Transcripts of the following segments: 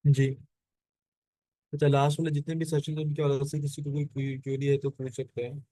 जी। अच्छा, लास्ट वाले जितने भी सेशन हैं उनके अलग से किसी को कोई क्वेरी है तो पूछ सकते हैं।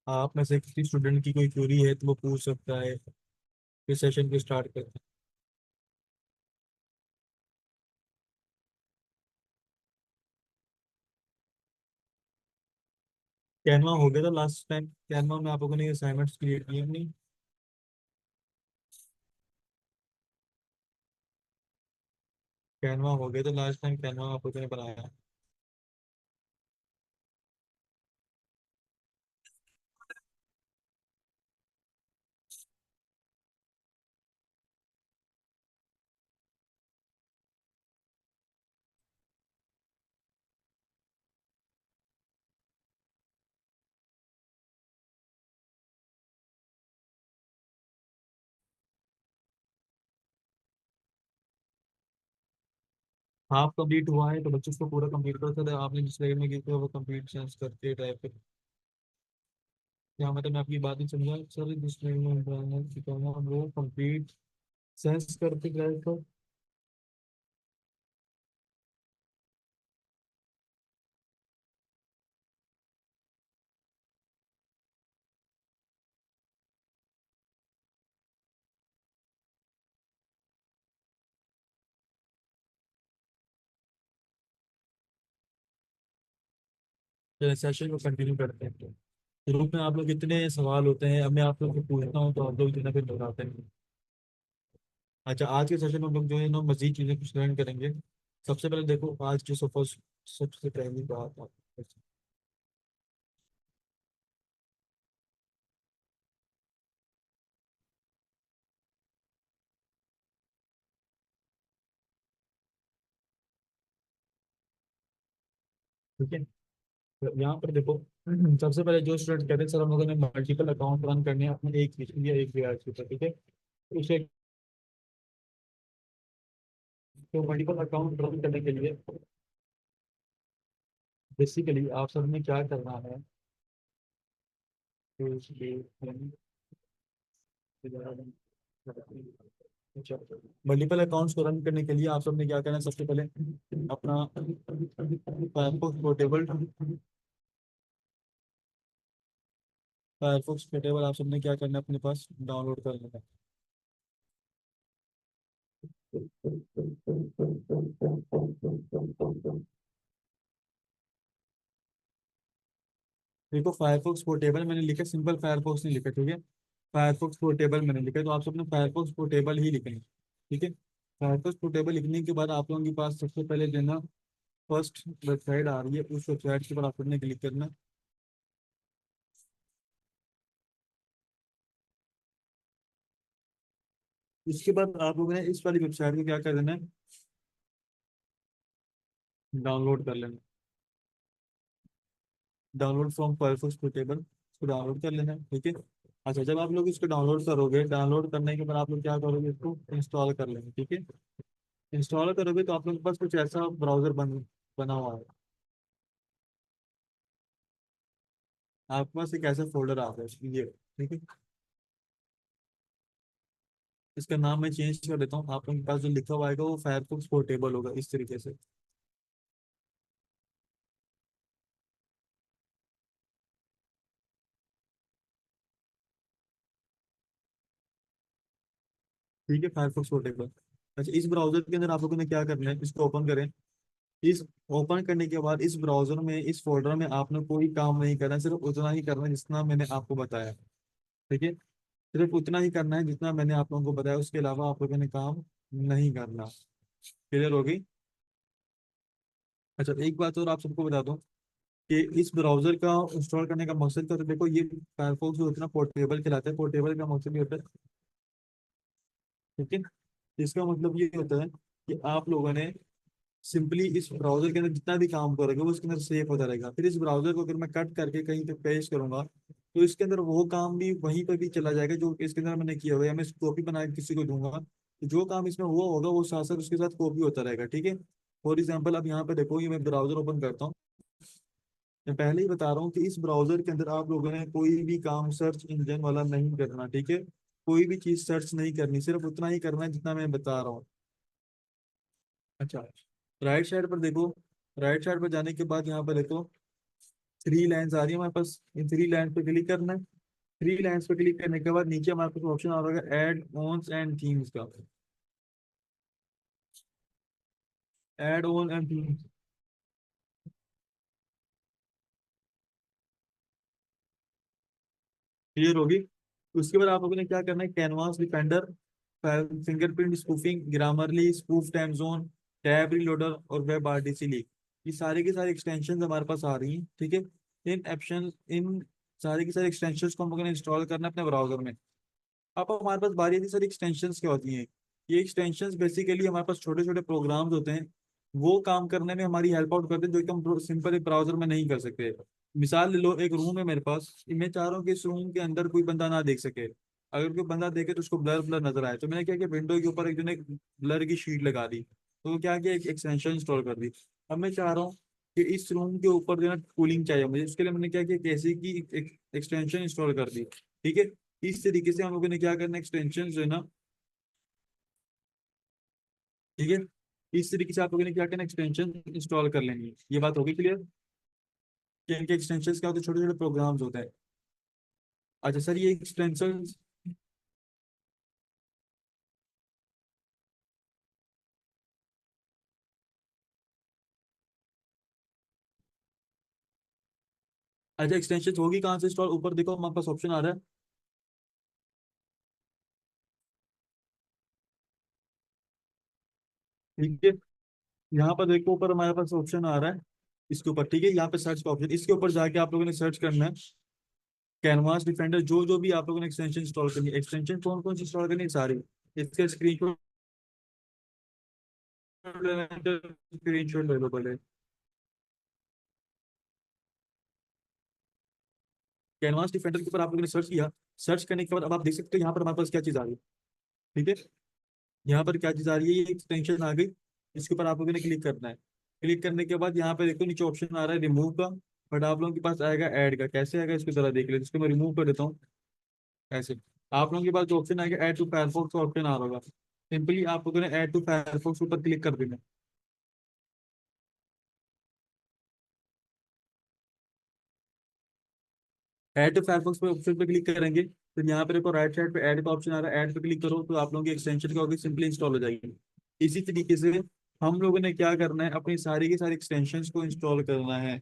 आप में से किसी स्टूडेंट की कोई क्वेरी है तो वो पूछ सकता है, फिर सेशन को स्टार्ट करते हैं। कैनवा हो गया था लास्ट टाइम, कैनवा में आप लोगों ने असाइनमेंट्स क्रिएट किए नहीं? कैनवा हो गया था लास्ट टाइम, कैनवा आप लोगों ने बनाया? हाफ कंप्लीट हुआ है तो बच्चों को पूरा कंप्लीट कर सकते हैं। आपने जिस लेवल में की थी वो कंप्लीट चेंज करके ड्राइव पे। क्या मतलब, मैं आपकी बात नहीं समझा सर? जिस लेवल में environment सिखाना वो कंप्लीट सेंस करके ड्राइव पर। सेशन को कंटिन्यू करते हैं। ग्रुप में आप लोग कितने सवाल होते हैं? अब मैं आप लोग को पूछता हूँ तो आप लोग जितना फिर बताते हैं। अच्छा, आज के सेशन में हम लोग जो है ना मजीद चीजें कुछ लर्न करेंगे। सबसे पहले देखो, आज की सबसे पहली बात ठीक है। तो यहाँ पर देखो, सबसे पहले जो स्टूडेंट कहते हैं सर हम लोगों ने मल्टीपल अकाउंट रन करने हैं अपने एक या एक भी के ऊपर, ठीक है। तो उसे, तो मल्टीपल अकाउंट रन करने के लिए बेसिकली आप सबने क्या करना है? तो मल्टीपल अकाउंट्स को रन करने के लिए आप सबने क्या करना है? सबसे पहले अपना फायरफॉक्स पोर्टेबल, फायरफॉक्स पोर्टेबल आप सबने क्या करना है? अपने पास डाउनलोड कर लेना है। देखो, फायरफॉक्स पोर्टेबल मैंने लिखा, सिंपल फायरफॉक्स नहीं लिखा, ठीक है। फायरफॉक्स पोर्टेबल मैंने लिखा, तो आप सबने फायरफॉक्स पोर्टेबल ही लिखना है, ठीक है। फायरफॉक्स पोर्टेबल लिखने के बाद आप लोगों के पास सबसे पहले देना फर्स्ट वेबसाइट आ रही है, उस वेबसाइट के ऊपर आप लोगों ने क्लिक करना। इसके बाद आप लोगों ने इस वाली वेबसाइट को क्या कर देना है? डाउनलोड कर लेना। डाउनलोड फ्रॉम फायरफॉक्स पोर्टेबल, इसको डाउनलोड कर लेना है, ठीक है। अच्छा, जब आप लोग इसको डाउनलोड करोगे, डाउनलोड करने के बाद आप लोग क्या करोगे? इसको इंस्टॉल कर लेंगे, ठीक है। इंस्टॉल करोगे तो आप लोग के पास कुछ ऐसा ब्राउजर बना हुआ है। आपके पास एक ऐसा फोल्डर आता है ये, ठीक है। इसका नाम मैं चेंज कर देता हूँ, आप लोगों के पास जो लिखा हुआ आएगा वो फायरफॉक्स पोर्टेबल होगा इस तरीके से। ठीक है, फायरफॉक्स पोर्टेबल। अच्छा, इस ब्राउजर के अंदर आप लोगों ने क्या करना है? इसको ओपन करें। इस ओपन करने के बाद इस ब्राउजर में, इस फोल्डर में आपने कोई काम नहीं करना है, सिर्फ उतना ही करना है जितना मैंने आपको बताया, ठीक है। सिर्फ उतना ही करना है जितना मैंने आप लोगों को बताया, उसके अलावा आप लोगों ने काम नहीं करना। क्लियर होगी? अच्छा, एक बात और आप सबको बता दूं कि इस ब्राउजर का इंस्टॉल करने का मकसद तो देखो, ये फायरफॉक्स जो होता है ना पोर्टेबल कहलाता है। पोर्टेबल का मकसद ये होता है, ठीक है। इसका मतलब ये होता है कि आप लोगों ने सिंपली इस ब्राउजर के अंदर जितना भी काम करोगे वो उसके अंदर सेव होता रहेगा। फिर इस ब्राउजर को अगर मैं कट करके कहीं पे पेस्ट करूंगा तो इसके अंदर वो काम भी वहीं पर भी चला जाएगा जो इसके अंदर मैंने किया हुआ है, या मैं कॉपी बना के किसी को दूंगा तो जो काम इसमें हुआ होगा वो साथ साथ उसके साथ कॉपी होता रहेगा, ठीक है। फॉर एग्जाम्पल अब यहाँ पे देखो, ये मैं ब्राउजर ओपन करता हूँ। मैं पहले ही बता रहा हूँ कि इस ब्राउजर के अंदर आप लोगों ने कोई भी काम सर्च इंजन वाला नहीं करना, ठीक है। कोई भी चीज सर्च नहीं करनी, सिर्फ उतना ही करना है जितना मैं बता रहा हूँ। अच्छा, राइट साइड पर देखो। राइट साइड पर जाने के बाद यहाँ पर देखो, थ्री लाइन्स आ रही है हमारे पास, इन थ्री लाइन पे क्लिक करना है। थ्री लाइन्स पे क्लिक करने के बाद नीचे हमारे पास ऑप्शन आ रहा है एड ऑन्स एंड थीम्स का। Add on and themes clear होगी। उसके बाद आप लोगों ने क्या करना है, canvas defender, fingerprint spoofing, Grammarly, spoof time zone, tab reloader और वेब आरटीसी लीक, ये सारे के सारे एक्सटेंशन हमारे पास आ रही हैं, ठीक है। इन सारे के सारे एक्सटेंशन को हम लोगों ने इंस्टॉल करना है अपने ब्राउजर में। अब हमारे पास बारी आती है सर एक्सटेंशंस क्या होती हैं। ये एक्सटेंशंस बेसिकली हमारे पास छोटे छोटे प्रोग्राम्स होते हैं, वो काम करने में हमारी हेल्प आउट करते हैं जो कि हम सिंपल एक ब्राउजर में नहीं कर सकते। मिसाल ले लो, एक रूम है मेरे पास, मैं चाह रहा हूँ कि इस रूम के अंदर कोई बंदा ना देख सके। अगर कोई बंदा देखे तो उसको ब्लर ब्लर नजर आए, तो मैंने क्या किया, विंडो के ऊपर एक जो है ब्लर की शीट लगा दी, तो क्या किया, एक एक्सटेंशन इंस्टॉल कर दी। अब मैं चाह रहा हूँ कि इस रूम के ऊपर जो है कूलिंग चाहिए मुझे, उसके लिए मैंने क्या किया, कैसे की एक एक्सटेंशन इंस्टॉल कर दी, ठीक है। इस तरीके से हम लोगों ने क्या करना, एक्सटेंशन जो है ना, ठीक है, इस तरीके से आप लोगों ने क्या करना, एक्सटेंशन इंस्टॉल कर लेंगे। ये बात होगी क्लियर कि इनके एक्सटेंशन क्या होते हैं, छोटे छोटे प्रोग्राम्स होते हैं। अच्छा सर, ये एक्सटेंशन, अच्छा एक्सटेंशन होगी कहाँ से इंस्टॉल, ऊपर देखो हमारे पास ऑप्शन आ रहा है, ठीक है। यहाँ पर देखो ऊपर हमारे पास ऑप्शन आ रहा है, इसके ऊपर, ठीक है, यहाँ पे सर्च का ऑप्शन, इसके ऊपर जाके आप लोगों ने सर्च करना है कैनवास डिफेंडर, जो जो भी आप लोगों ने एक्सटेंशन इंस्टॉल करनी है, एक्सटेंशन कौन कौन सी इंस्टॉल करनी है सारी, इसका स्क्रीनशॉट स्क्रीनशॉट ले लो पहले। कैनवास डिफेंडर के ऊपर आप लोगों ने सर्च किया, सर्च करने के बाद अब आप देख सकते हो यहाँ पर हमारे पास क्या चीज आ रही है, ठीक है। यहाँ पर क्या चीज आ रही है, ये एक्सटेंशन आ गई। इसके ऊपर आप लोगों ने क्लिक करना है। क्लिक करने के बाद यहाँ पे देखो नीचे ऑप्शन आ रहा है रिमूव का, बट आप लोगों के पास आएगा ऐड का, कैसे आएगा इसको जरा देख ले, इसको मैं रिमूव कर देता हूँ ऐसे। आप लोगों के पास जो ऑप्शन आएगा ऐड टू फायरफॉक्स का ऑप्शन आ रहा होगा, सिंपली आप लोगों ने ऐड टू फायरफॉक्स ऊपर क्लिक कर देना। ऐड टू फायरफॉक्स पे ऑप्शन पे क्लिक करेंगे, फिर यहाँ पे देखो राइट साइड पे ऐड का ऑप्शन आ रहा है, ऐड पे क्लिक करो तो आप लोगों की एक्सटेंशन क्या होगी, सिंपली इंस्टॉल हो जाएगी। इसी तरीके से हम लोगों ने क्या करना है, अपनी सारी की सारी एक्सटेंशंस को इंस्टॉल करना है।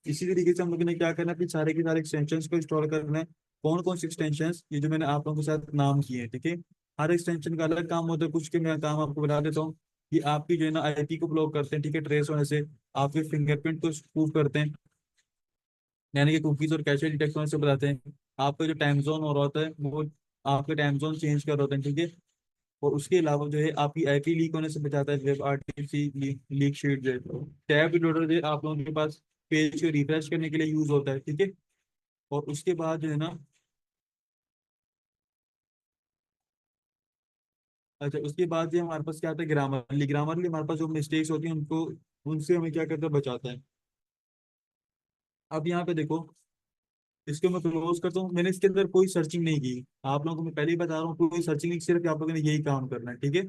इसी तरीके से हम लोगों ने क्या करना है, कि सारे के सारे एक्सटेंशन को इंस्टॉल करना है। कौन कौन से एक्सटेंशन, ये जो मैंने आप लोगों के साथ नाम किए हैं, ठीक है। हर एक्सटेंशन का अलग काम होता है, कुछ के मैं काम आपको बता देता हूँ। कि आपकी जो है ना आईपी को ब्लॉक करते हैं, ठीक है, ट्रेस होने से। आपके फिंगरप्रिंट को स्पूफ करते हैं, यानी कि कुकीज और कैशे डिटेक्ट होने से बताते हैं। आपका जो टाइम जोन हो रहा होता है वो आपके टाइम जोन चेंज कर रहे होते हैं, ठीक है। और उसके अलावा जो है आपकी आईपी लीक होने से बचाता है, वेब आरटीसी लीक शीट जो है। टैब लोडर जो है आप लोगों के पास पेज को रिफ्रेश करने के लिए यूज होता है, ठीक है। और उसके बाद जो है ना, अच्छा उसके बाद जो हमारे पास क्या आता है, ग्रामरली। ग्रामरली हमारे पास जो मिस्टेक्स होती हैं उनको, उनसे हमें क्या करता है, बचाता है। अब यहाँ पे देखो, इसको मैं क्लोज करता हूँ, मैंने इसके अंदर कोई सर्चिंग नहीं की। आप लोगों को मैं पहले ही बता रहा हूँ, कोई सर्चिंग नहीं, सिर्फ आप लोगों ने यही काम करना है, ठीक है।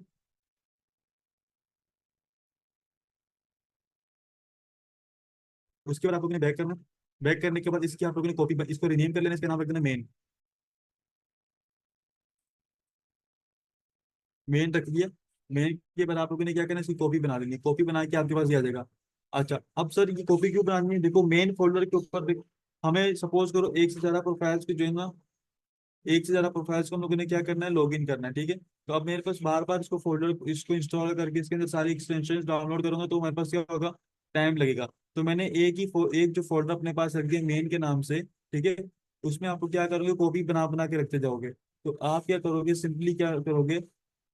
उसके बाद आप लोगों ने बैक करना। बैक करने के बाद इसकी आप लोगों ने कॉपी, इसको रिनेम कर लेना, इसका नाम रख देना मेन। मेन रख दिया। मेन के बाद आप लोगों ने क्या करना है, इसकी कॉपी बना लेनी, कॉपी बना के आपके पास ये आ जाएगा। अच्छा अब सर ये कॉपी क्यों बनानी है, देखो मेन फोल्डर के ऊपर देखो, हमें सपोज करो एक से ज्यादा प्रोफाइल्स को जो है ना, एक से ज्यादा प्रोफाइल्स को हम लोगों ने क्या करना है, लॉगिन करना है, ठीक है। तो अब मेरे पास बार बार इसको फोल्डर, इसको इंस्टॉल करके इसके अंदर सारी एक्सटेंशन डाउनलोड करूंगा तो मेरे पास क्या होगा, टाइम लगेगा। तो मैंने एक जो फोल्डर अपने पास रख दिया मेन के नाम से, ठीक है। उसमें आपको क्या करोगे, कॉपी बना बना के रखते जाओगे। तो आप क्या करोगे, सिंपली क्या करोगे,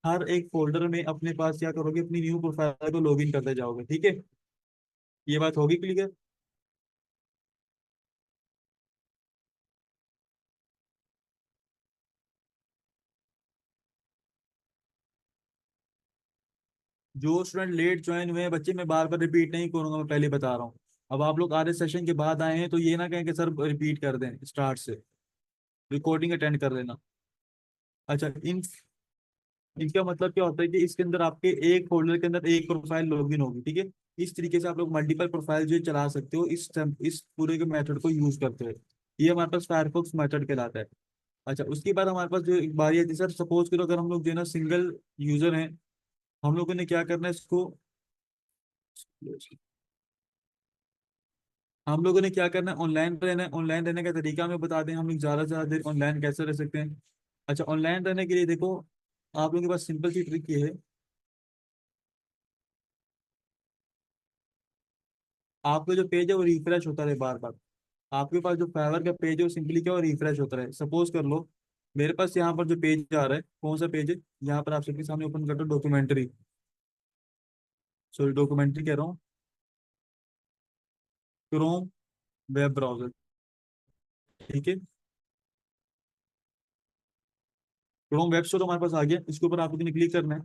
हर एक फोल्डर में अपने पास क्या करोगे, अपनी न्यू प्रोफाइल को लॉगिन करते जाओगे, ठीक है। ये बात होगी क्लियर। जो स्टूडेंट लेट ज्वाइन हुए हैं बच्चे, मैं बार बार रिपीट नहीं करूंगा, मैं पहले बता रहा हूँ। अब आप लोग आधे सेशन के बाद आए हैं तो ये ना कहें कि सर रिपीट कर दें स्टार्ट से, रिकॉर्डिंग अटेंड कर लेना। अच्छा, इनका मतलब क्या होता है कि इसके अंदर आपके एक फोल्डर के अंदर एक प्रोफाइल लॉगिन होगी, ठीक है। इस तरीके से आप लोग मल्टीपल प्रोफाइल जो है चला सकते हो, इस पूरे के मेथड को यूज करते हैं। ये हमारे पास फायरफॉक्स मेथड कहलाता है। अच्छा, उसके बाद हमारे पास जो एक बारी आती है, सर सपोज करो अगर हम लोग जो है ना सिंगल यूजर हैं, हम लोगों ने क्या करना है इसको, हम लोगों ने क्या करना है, ऑनलाइन रहना है। ऑनलाइन रहने का तरीका हमें बता दें, हम लोग ज्यादा से ज्यादा देर ऑनलाइन कैसे रह सकते हैं। अच्छा, ऑनलाइन रहने के लिए देखो, आप लोगों के पास सिंपल सी ट्रिक ये है। आपका जो पेज है वो रिफ्रेश होता रहे बार बार। आपके पास जो फाइवर का पेज है वो सिंपली क्या, रिफ्रेश होता रहे। सपोज कर लो मेरे पास यहाँ पर जो पेज आ रहा है, कौन सा पेज है, यहाँ पर आप सबके सामने ओपन कर दो, डॉक्यूमेंट्री, सॉरी डॉक्यूमेंट्री कह रहा हूँ, क्रोम वेब ब्राउजर, ठीक है। क्रोम वेब स्टोर हमारे पास आ गया, इसके ऊपर आप लोगों ने क्लिक करना है।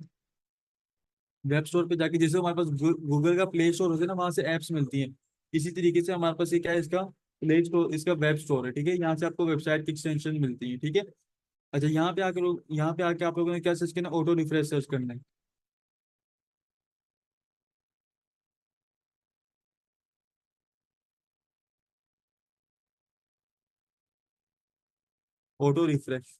वेब स्टोर पे जाके जैसे हमारे पास गूगल का प्ले स्टोर होता है ना, वहां से एप्स मिलती हैं। इसी तरीके से हमारे पास ये क्या है, इसका प्ले स्टोर, इसका वेब स्टोर है, ठीक है। यहाँ से आपको वेबसाइट की एक्सटेंशन मिलती है, ठीक है। अच्छा, यहाँ पे आके लोग, यहाँ पे आके आप लोगों ने क्या सर्च करना है, ऑटो रिफ्रेश सर्च करना है। ऑटो रिफ्रेश,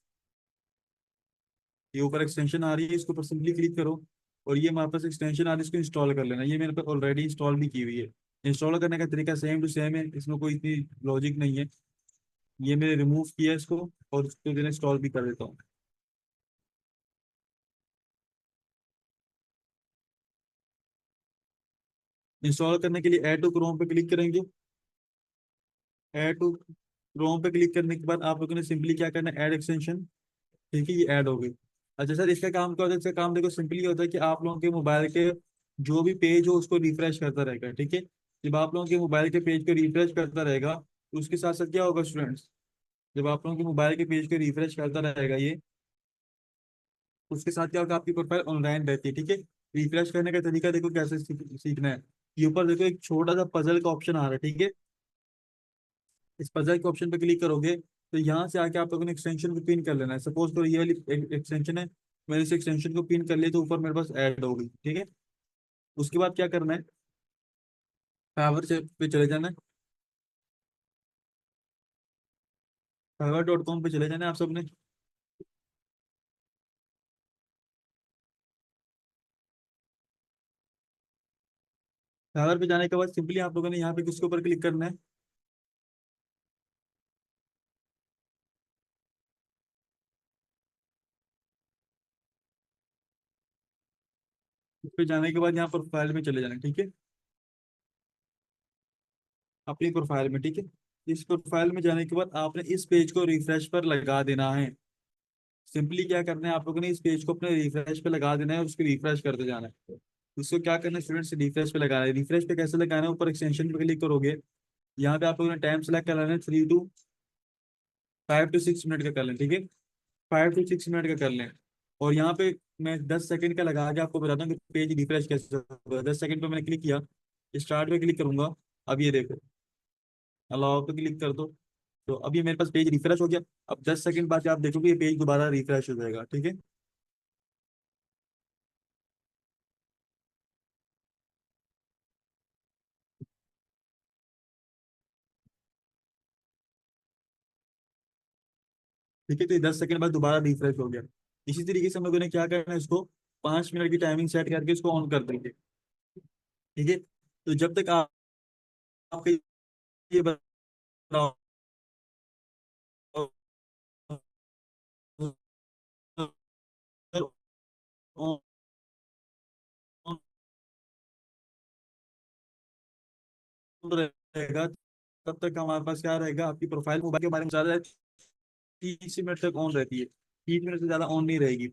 ये ऊपर एक्सटेंशन आ रही है, इसके ऊपर सिंपली क्लिक करो। और ये हमारे पास एक्सटेंशन आ रही है, इसको इंस्टॉल कर लेना। ये मेरे पास ऑलरेडी इंस्टॉल भी की हुई है। इंस्टॉल करने का तरीका सेम टू सेम है, इसमें कोई इतनी लॉजिक नहीं है। ये मैंने रिमूव किया इसको, और उसको इंस्टॉल भी कर देता हूँ। इंस्टॉल करने के लिए ऐड टू क्रोम पे क्लिक करेंगे। ऐड टू क्रोम पे क्लिक करने के बाद आप लोगों ने सिंपली क्या करना है, ऐड एक्सटेंशन, ठीक है, ये ऐड हो गई। अच्छा सर, इसका काम क्या होता है, इसका काम देखो सिंपली होता है कि आप लोगों के मोबाइल के जो भी पेज हो उसको रिफ्रेश करता रहेगा, ठीक है। जब आप लोगों के मोबाइल के पेज को रिफ्रेश करता रहेगा तो उसके साथ साथ क्या होगा स्टूडेंट्स, जब आप लोगों के मोबाइल के पेज को रिफ्रेश करता रहेगा ये, उसके साथ क्या होगा, आपकी प्रोफाइल ऑनलाइन रहती है, ठीक है। रिफ्रेश करने का तरीका देखो कैसे सीखना है। ये ऊपर देखो एक छोटा सा पजल का ऑप्शन आ रहा है, ठीक है। इस पजल के ऑप्शन पे क्लिक करोगे तो यहाँ से आके आप लोगों ने एक्सटेंशन को पिन कर लेना है। सपोज करो ये वाली एक्सटेंशन है, मैंने इस एक्सटेंशन को पिन कर लिया तो ऊपर मेरे पास ऐड हो गई, ठीक है। उसके बाद क्या करना है, फाइवर से पे चले जाना है। fiverr.com पे चले जाना है आप सबने। फाइवर पे जाने के बाद सिंपली आप लोगों ने यहाँ पे किसके ऊपर क्लिक करना है, उस पे जाने के बाद यहाँ प्रोफाइल में चले जाना है, ठीक है। अपनी प्रोफाइल में, ठीक है। इस प्रोफाइल में जाने के बाद आपने इस पेज को रिफ्रेश पर लगा देना है। सिंपली क्या करना है, आप लोगों ने इस पेज को अपने रिफ्रेश पे लगा देना है और उसको रिफ्रेश करते जाना है। उसको क्या करना है स्टूडेंट्स, रिफ्रेश पे लगाना है। रिफ्रेश पे कैसे लगाना है, ऊपर एक्सटेंशन पे क्लिक करोगे, यहाँ पे आप लोगों ने टाइम सेलेक्ट कर लेना है, 5 to 6 मिनट का कर लें, ठीक है। 5 to 6 मिनट का कर लें। और यहाँ पे मैं 10 सेकंड का लगा के आपको बताता हूँ कि पेज रिफ्रेश कैसे होगा। 10 सेकंड पे मैंने क्लिक किया, स्टार्ट पे क्लिक करूंगा। अब ये देखो, अलाउ पे क्लिक कर दो, तो अभी मेरे पास पेज रिफ्रेश हो गया। अब 10 सेकंड बाद आप देखोगे ये पेज दोबारा रिफ्रेश हो जाएगा, ठीक है। ठीक है, तो ये 10 सेकंड बाद दोबारा रिफ्रेश हो गया। इसी तरीके से हम लोगों ने क्या करना है, इसको 5 मिनट की टाइमिंग सेट करके इसको ऑन कर देंगे, ठीक है। तो जब तक आपका ये ब्राउज़र ऑन रहेगा, तब तक हमारे पास क्या रहेगा, आपकी प्रोफाइल मोबाइल के बारे में ज्यादा 30 मिनट तक ऑन रहती है, 30 मिनट से ज्यादा ऑन नहीं रहेगी।